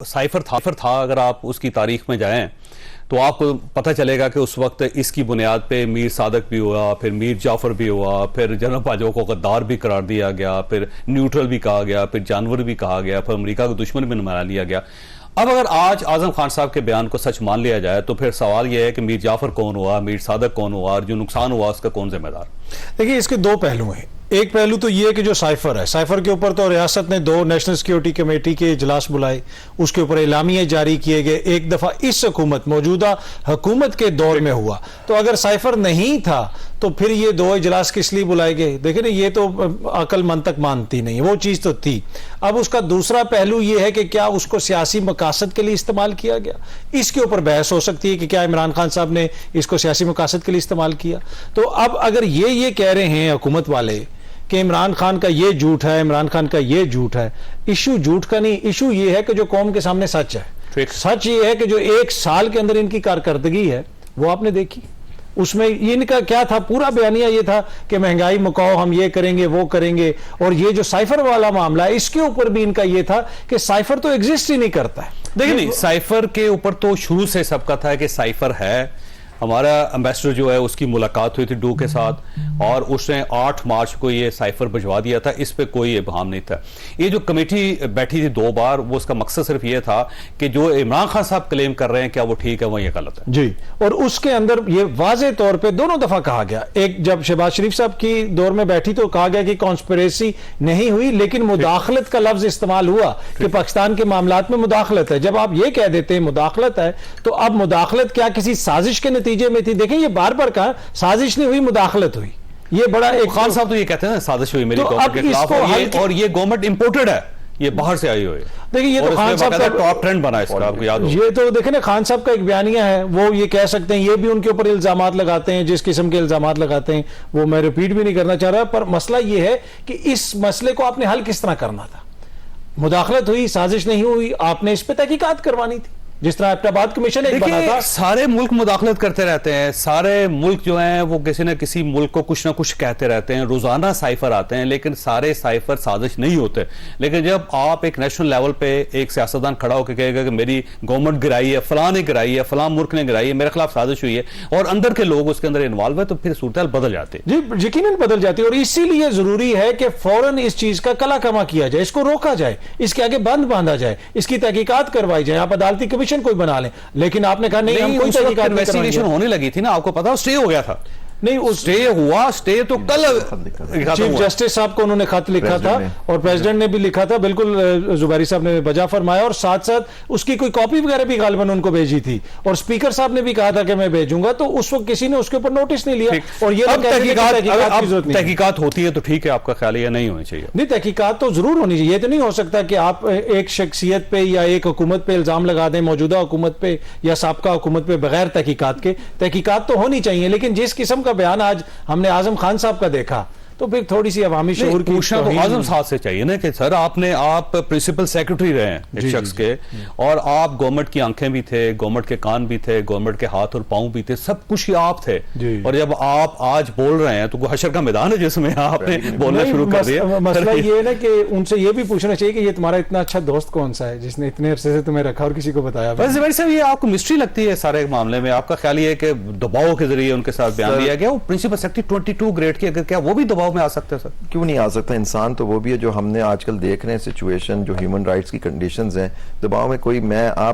Cipher تھا اگر آپ اس کی تاریخ میں جائیں تو آپ کو پتہ چلے گا کہ اس وقت اس کی بنیاد پہ میر صادق بھی ہوا، پھر میر جعفر بھی ہوا، پھر جنرل باجوہ کو غدار بھی قرار دیا گیا، پھر نیوٹرل بھی کہا گیا، پھر جانور بھی کہا گیا، پھر امریکہ کو دشمن بھی بنا لیا گیا۔ اب اگر آج اعظم خان صاحب کے بیان کو سچ مان لیا جائے تو پھر سوال یہ ہے کہ میر جعفر کون ہوا، میر صادق کون ہوا، اور جو نقصان ہوا اس کا کون ذمہ دار؟ دیکھیے اس کے دو پہلو ہیں۔ ایک پہلو تو یہ کہ جو سائفر ہے، سائفر کے اوپر تو ریاست نے 2 نیشنل سیکیورٹی کمیٹی کے اجلاس بلائے، اس کے اوپر اعلامیے جاری کیے گئے، ایک دفعہ اس موجودہ حکومت کے دور میں ہوا۔ تو اگر سائفر نہیں تھا تو پھر یہ 2 اجلاس کس لیے بلائے گئے؟ دیکھیں نا، یہ تو عقل منطق مانتی نہیں، وہ چیز تو تھی۔ اب اس کا دوسرا پہلو یہ ہے کہ کیا اس کو سیاسی مقاصد کے لیے استعمال کیا گیا؟ اس کے اوپر بحث ہو سکتی ہے کہ کیا عمران خان صاحب نے اس کو سیاسی مقاصد کے لیے استعمال کیا۔ تو اب اگر یہ کہہ رہے ہیں حکومت والے کہ عمران خان کا یہ جھوٹ ہے، عمران خان کا یہ جھوٹ ہے، ایشو جھوٹ کا نہیں، ایشو یہ ہے کہ جو قوم کے سامنے سچ ہے۔ سچ یہ ہے کہ جو 1 سال کے اندر ان کی کارکردگی ہے وہ آپ نے دیکھی۔ اس میں ان کا کیا تھا؟ پورا بیانیہ یہ تھا کہ مہنگائی مکاؤ، ہم یہ کریں گے وہ کریں گے، اور یہ جو سائفر والا معاملہ ہے اس کے اوپر بھی ان کا یہ تھا کہ سائفر تو ایگزسٹ ہی نہیں کرتا ہے۔ دیکھیں نہیں، سائفر کے اوپر تو شروع سے سب کا تھا کہ سائفر ہے۔ ہمارا امبیسڈر جو ہے اس کی ملاقات ہوئی تھی ڈو کے ساتھ، اور اس نے 8 مارچ کو یہ سائفر بھجوا دیا تھا، اس پہ کوئی ابہام نہیں تھا۔ یہ جو کمیٹی بیٹھی تھی 2 بار، وہ اس کا مقصد صرف یہ تھا کہ جو عمران خان صاحب کلیم کر رہے ہیں کیا وہ ٹھیک ہے، وہ یہ غلط ہے جی۔ اور اس کے اندر یہ واضح طور پہ دونوں دفعہ کہا گیا، ایک جب شہباز شریف صاحب کی دور میں بیٹھی تو کہا گیا کہ کانسپریسی نہیں ہوئی، لیکن مداخلت کا لفظ استعمال ہوا کہ پاکستان کے معاملات میں مداخلت ہے۔ جب آپ یہ کہہ دیتے ہیں مداخلت ہے تو اب مداخلت کیا کسی سازش کے نتیجے میں تھی؟ دیکھیں یہ بار بار کہا سازش نہیں ہوئی، مداخلت ہوئی۔ یہ بڑا ایک خان صاحب تو یہ کہتے ہیں سازش ہوئی میری گورنمنٹ کے خلاف، اور یہ گورنمنٹ امپورٹڈ ہے، یہ باہر سے آئی ہوئی۔ دیکھیں یہ تو خان صاحب کا ٹاپ ٹرینڈ بنا اس کا، آپ کو یاد ہو۔ یہ تو دیکھیں نا، خان صاحب کا ایک بیانیہ ہے، وہ یہ کہہ سکتے ہیں، یہ بھی ان کے اوپر الزامات لگاتے ہیں، جس قسم کے الزامات لگاتے ہیں وہ میں ریپیٹ بھی نہیں کرنا چاہ رہا، پر مسئلہ یہ ہے کہ اس مسئلے کو آپ نے حل کس طرح کرنا تھا۔ مداخلت ہوئی، سازش نہیں ہوئی، آپ نے اس پہ تحقیقات کروانی تھی، جس طرح ایبٹاباد کمیشن ایک بنا تھا۔ سارے ملک مداخلت کرتے رہتے ہیں، سارے ملک جو ہیں وہ کسی نہ کسی ملک کو کچھ نہ کچھ کہتے رہتے ہیں، روزانہ سائفر آتے ہیں، لیکن سارے سائفر سازش نہیں ہوتے۔ لیکن جب آپ ایک نیشنل لیول پہ ایک سیاستدان کھڑا ہو کے کہے گا کہ میری گورنمنٹ گرائی ہے، فلاں نے گرائی ہے، فلاں ملک نے گرائی ہے، میرے خلاف سازش ہوئی ہے، اور اندر کے لوگ اس کے اندر انوالو ہے، تو پھر صورتحال بدل جاتی ہے۔ جی یقیناً بدل جاتی ہے، اور اسی لیے ضروری ہے کہ فوراً اس چیز کا کلا کما کیا جائے، اس کو روکا جائے، اس کے آگے بند باندھا جائے، اس کی تحقیقات کروائی جائے، آپ عدالتی کمیشن کوئی بنا لیں۔ لیکن آپ نے کہا نہیں، ہم کوئی تحقیقات نہیں کروائیں گے۔ ہونے لگی تھی نا، آپ کو پتا سٹے ہو گیا تھا۔ نہیں، سٹے ہوا، سٹے تو کل چیف جسٹس صاحب کو انہوں نے خط لکھا تھا، اور پریزیڈنٹ نے بھی لکھا تھا، بالکل زبیری صاحب نے بجا فرمایا، اور ساتھ ساتھ اس کی کوئی کاپی وغیرہ بھی غالباً ان کو بھیجی تھی، اور اسپیکر صاحب نے بھی کہا تھا کہ میں بھیجوں گا، تو اس وقت کسی نے اس کے اوپر نوٹس نہیں لیا۔ اور یہ تحقیقات ہوتی ہے تو ٹھیک ہے، آپ کا خیال یہ نہیں ہونی چاہیے؟ نہیں، تحقیقات تو ضرور ہونی چاہیے۔ یہ تو نہیں ہو سکتا کہ آپ ایک شخصیت پہ یا ایک حکومت پہ الزام لگا دیں، موجودہ حکومت پہ یا سابقہ حکومت پہ، بغیر تحقیقات کے۔ تحقیقات تو ہونی چاہیے، لیکن جس قسم کا بیان آج ہم نے اعظم خان صاحب کا دیکھا تو پھر تھوڑی سی عوامی شعور کی پوچھنا تو اعظم صاحب سے چاہیے نا کہ سر آپ پرنسپل سیکرٹری رہے ہیں ایک شخص کے، اور آپ گورنمنٹ کی آنکھیں بھی تھے، گورنمنٹ کے کان بھی تھے، گورنمنٹ کے ہاتھ اور پاؤں بھی تھے، سب کچھ ہی آپ تھے، اور جب آپ آج بول رہے ہیں تو کوئی حشر کا میدان ہے جس میں آپ نے بولنا شروع کر دیا۔ مسئلہ یہ ہے نا کہ ان سے یہ بھی پوچھنا چاہیے کہ یہ تمہارا اتنا اچھا دوست کون سا ہے جس نے اتنے عرصے سے تمہیں رکھا اور کسی کو بتایا؟ زبیر صاحب، یہ آپ کو مسٹری لگتی ہے سارے معاملے میں؟ آپ کا خیال یہ ہے کہ دباؤ کے ذریعے ان کے ساتھ بیان دیا گیا؟ وہ پرنسپل سیکرٹری 22 گریڈ کی، اگر کیا وہ بھی دباؤ میں آ سکتے ہیں؟ سر کیوں نہیں آ سکتا؟ انسان تو وہ بھی ہے، جو ہم نے آج کل دیکھ رہے ہیں سچویشن، جو ہیومن رائٹس کی کنڈیشنز ہیں، دباؤ میں کوئی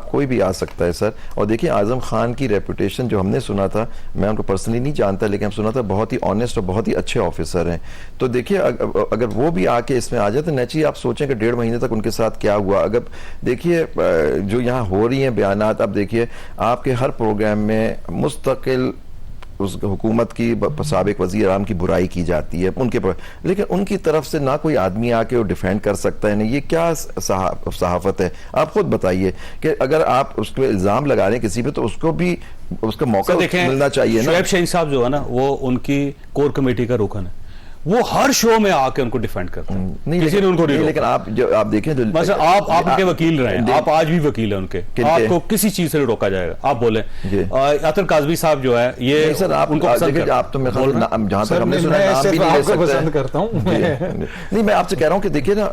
کوئی بھی آ سکتا ہے سر۔ اور دیکھیں اعظم خان کی ریپوٹیشن جو ہم نے سنا تھا، میں ان کو پرسنلی نہیں جانتا، لیکن ہم سنا تھا بہت ہی آنیسٹ اور بہت ہی اچھے آفیسر ہیں۔ تو دیکھیے اگر وہ بھی آ کے اس میں آ جائے تو نیچی آپ سوچیں کہ 1.5 مہینے تک ان کے ساتھ کیا ہوا۔ اگر دیکھیے جو یہاں ہو رہی ہیں بیانات، اب دیکھیے آپ کے ہر پروگرام میں مستقل اس حکومت کی سابق وزیر اعظم کی برائی کی جاتی ہے ان کے پر، لیکن ان کی طرف سے نہ کوئی آدمی آ کے وہ ڈیفینڈ کر سکتا ہے۔ نہیں، یہ کیا صحافت ہے؟ آپ خود بتائیے کہ اگر آپ اس پہ الزام لگا رہے ہیں کسی پہ تو اس کو بھی اس کا موقع ملنا چاہیے نا۔ شعیب شاہین صاحب جو ہے نا، وہ ان کی کور کمیٹی کا رکن ہے، وہ ہر شو میں آ کے ان کو ڈیفینڈ کرتے ہیں, کسی نے ان کو نہیں روکا. لیکن آپ دیکھیں جو مثلا آپ ان کے وکیل رہے ہیں, آپ آج بھی وکیل ہیں ان کے, آپ کو کسی چیز سے نہیں روکا جائے گا. آپ بولیں عطر کاظمی صاحب جو ہے یہ سر ان کو پسند کرتے ہیں. آپ تو میں جہاں تک ہم نے سنا نام بھی نہیں لے سکتے. نہیں میں آپ سے کہہ رہا ہوں کہ دیکھیے نا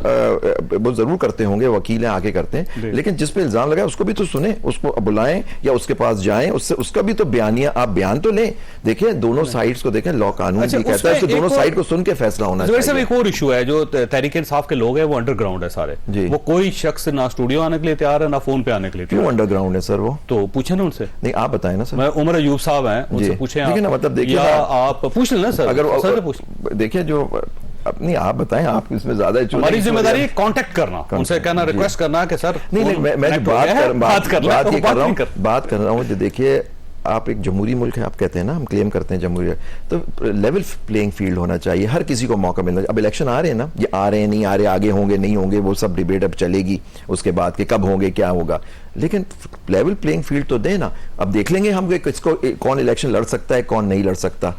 وہ ضرور کرتے ہوں گے, وکیل ہیں آگے کرتے ہیں, لیکن جس پہ الزام لگا اس کو بھی تو سنیں, اس کو بلائیں یا اس کے پاس جائیں, اس کا بھی تو بیانیہ آپ بیان تو لیں. دیکھیں دونوں سائیڈز کو دیکھیں, لا قانون بھی کہتا ہے کہ دونوں سائیڈ کو سن کے فیصلہ ہونا چاہیے. صاحب ایک اور ایشو ہے جو تحریک انصاف کے لوگ ہیں وہ انڈر گراؤنڈ ہے سارے, وہ کوئی شخص نہ اسٹوڈیو آنے کے لیے تیار ہے نہ فون پہ آنے کے لیے. کیوں انڈر گراؤنڈ ہے سر وہ؟ تو پوچھیں نا ان سے. نہیں آپ بتائیں نا سر. میں عمر ایوب صاحب ہیں, ان سے پوچھیں نا, مطلب دیکھیں آپ پوچھ لیں نا سر. اگر دیکھیں جو اپنی آپ بتائیں, آپ اس میں زیادہ ہماری ذمہ داری کانٹیکٹ کرنا, ان سے کہنا, ریکویسٹ کرنا کہ سر. نہیں میں بات کر رہا ہوں جو دیکھیے آپ ایک جمہوری ملک ہے, آپ کہتے ہیں نا, ہم کلیم کرتے ہیں جمہوری, تو لیول پلینگ فیلڈ ہونا چاہیے, ہر کسی کو موقع ملنا. اب الیکشن آ رہے ہیں نا, یہ آ رہے ہیں نہیں آ رہے, آگے ہوں گے نہیں ہوں گے, وہ سب ڈیبیٹ اب چلے گی اس کے بعد کہ کب ہوں گے کیا ہوگا, لیکن لیول پلینگ فیلڈ تو دے نا. اب دیکھ لیں گے ہم کس کو کون الیکشن لڑ سکتا ہے کون نہیں لڑ سکتا.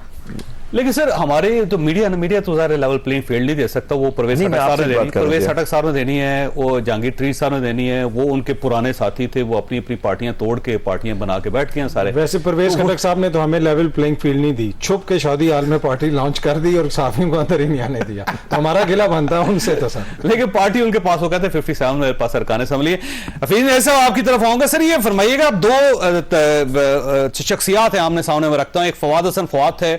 لیکن سر ہمارے تو میڈیا تو ظاہر لیول پلینگ فیلڈ نہیں دے سکتا. وہ پرویز خٹک صاحب نے دینی ہے, وہ جہانگیر تریش صاحب نے دینی ہے, وہ ان کے پرانے ساتھی تھے, وہ اپنی پارٹیاں توڑ کے پارٹیاں بنا کے بیٹھ گئے ہیں سارے. ویسے پرویز خٹک صاحب نے تو ہمیں لیول پلینگ فیلڈ نہیں دی, چھپ کے شادی حال میں پارٹی لانچ کر دی اور صحافیوں کو اندر ہی نہیں آنے دیا, تو ہمارا گلہ بنتا ہے ان سے تو سر. لیکن پارٹی ان کے پاس ہو گئے تھے 57 میرے پاس ارکان اسمبلی. حفیظ صاحب آپ کی طرف آؤں گا. سر یہ فرمائیے گا, آپ دو شخصیات ہیں آمنے سامنے میں رکھتا ہوں. ایک فواد حسن فواد تھے,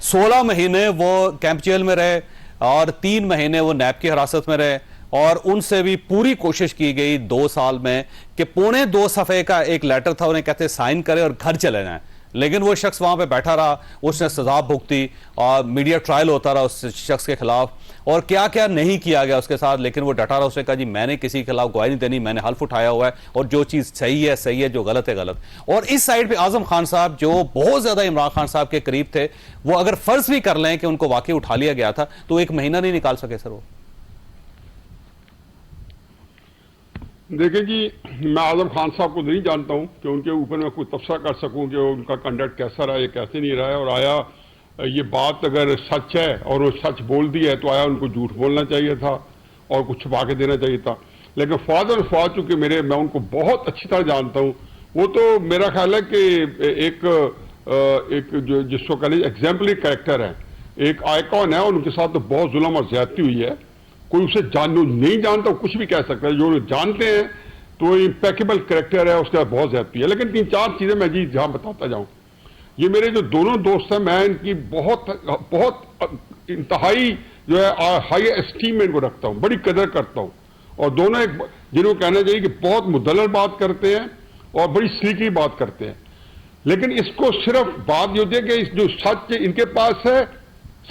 16 مہینے وہ کیمپ جیل میں رہے اور 3 مہینے وہ نیب کی حراست میں رہے, اور ان سے بھی پوری کوشش کی گئی 2 سال میں کہ 2.25 صفحے کا ایک لیٹر تھا, انہیں کہتے سائن کرے اور گھر چلے جائیں, لیکن وہ شخص وہاں پہ بیٹھا رہا, اس نے سزا بھگتی اور میڈیا ٹرائل ہوتا رہا اس شخص کے خلاف, اور کیا کیا نہیں کیا گیا اس کے ساتھ, لیکن وہ ڈٹا رہا. اس نے کہا جی میں نے کسی کے خلاف گواہی نہیں دینی, میں نے حلف اٹھایا ہوا ہے, اور جو چیز صحیح ہے, جو غلط ہے غلط. اور اس سائیڈ پہ اعظم خان صاحب جو بہت زیادہ عمران خان صاحب کے قریب تھے, وہ اگر فرض بھی کر لیں کہ ان کو واقعی اٹھا لیا گیا تھا تو 1 مہینہ نہیں نکال سکے سر وہ. دیکھیں جی, میں اعظم خان صاحب کو نہیں جانتا ہوں کہ ان کے اوپر میں کوئی تبصرہ کر سکوں کہ ان کا کنڈکٹ کیسا رہا, یہ کیسے نہیں رہا ہے, اور آیا یہ بات اگر سچ ہے اور وہ سچ بول دی ہے تو آیا ان کو جھوٹ بولنا چاہیے تھا اور کچھ چھپا کے دینا چاہیے تھا. لیکن فواد چونکہ میں ان کو بہت اچھی طرح جانتا ہوں, وہ تو میرا خیال ہے کہ ایک جو جس کو کہہ لیجیے ایگزامپلری کریکٹر ہے, ایک آئیکن ہے, اور ان کے ساتھ تو بہت ظلم اور زیادتی ہوئی ہے. کوئی اسے نہیں جانتا کچھ بھی کہہ سکتا ہے, جو جانتے ہیں تو امپیکیبل کریکٹر ہے, اس کا بہت زیادتی ہے. لیکن 3-4 چیزیں میں جہاں بتاتا جاؤں, یہ میرے جو دونوں دوست ہیں میں ان کی بہت انتہائی جو ہے ہائی اسٹیم میں ان کو رکھتا ہوں, بڑی قدر کرتا ہوں, اور دونوں ایک جنہوں کو کہنا چاہیے کہ بہت مدلل بات کرتے ہیں اور بڑی سلیقی بات کرتے ہیں. لیکن اس کو صرف بات یہ ہوتی ہے کہ جو سچ ان کے پاس ہے,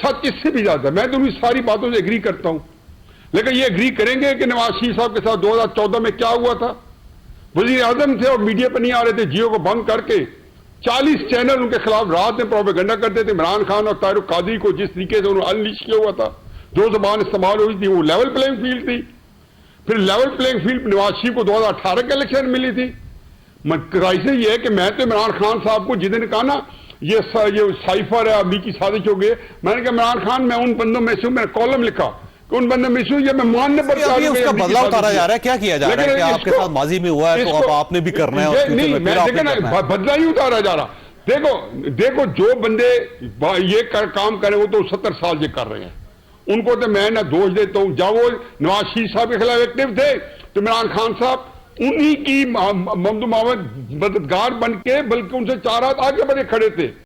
سچ اس سے بھی زیادہ ہے. میں تو ان ساری باتوں سے ایگری کرتا ہوں, لیکن یہ ایگری کریں گے کہ نواز شریف صاحب کے ساتھ 2014 میں کیا ہوا تھا, وزیر اعظم تھے اور میڈیا پہ نہیں آ رہے تھے, جیو کو بند کر کے 40 چینل ان کے خلاف رات میں پروپیگنڈا کرتے تھے. عمران خان اور طاہر القادری کو جس طریقے سے انہوں نے انلیش کیا ہوا تھا, جو زبان استعمال ہوئی تھی وہ لیول پلینگ فیلڈ تھی. پھر level playing field Nawaz Sharif کو 2018 کے الیکشن ملی تھی. کرائسس یہ ہے کہ میں تو عمران خان صاحب کو جس دن کہا نا یہ سائفر ہے, امریکی سازش ہو گئی, میں نے کہا عمران خان میں ان بندوں میں سے, میں نے کالم لکھا کہ ان بندوں میں سے یہ میں ماننے پر تیار ہوں. اس کا بدلہ اتارا جا رہا ہے, کیا کیا جا رہا ہے کہ آپ کے ساتھ ماضی میں ہوا ہے تو اب آپ نے بھی کرنا ہے, نہیں میں دیکھیں بدلہ ہی اتارا جا رہا. دیکھو جو بندے یہ کام کریں وہ تو 70 سال سے کر رہے ہیں, ان کو تو میں نہ دوش دیتا ہوں. جب وہ نواز شریف صاحب کے خلاف ایکٹیو تھے تو عمران خان صاحب انہی کی ممدو مددگار بن کے, بلکہ ان سے 4 ہاتھ آگے بڑے کھڑے تھے.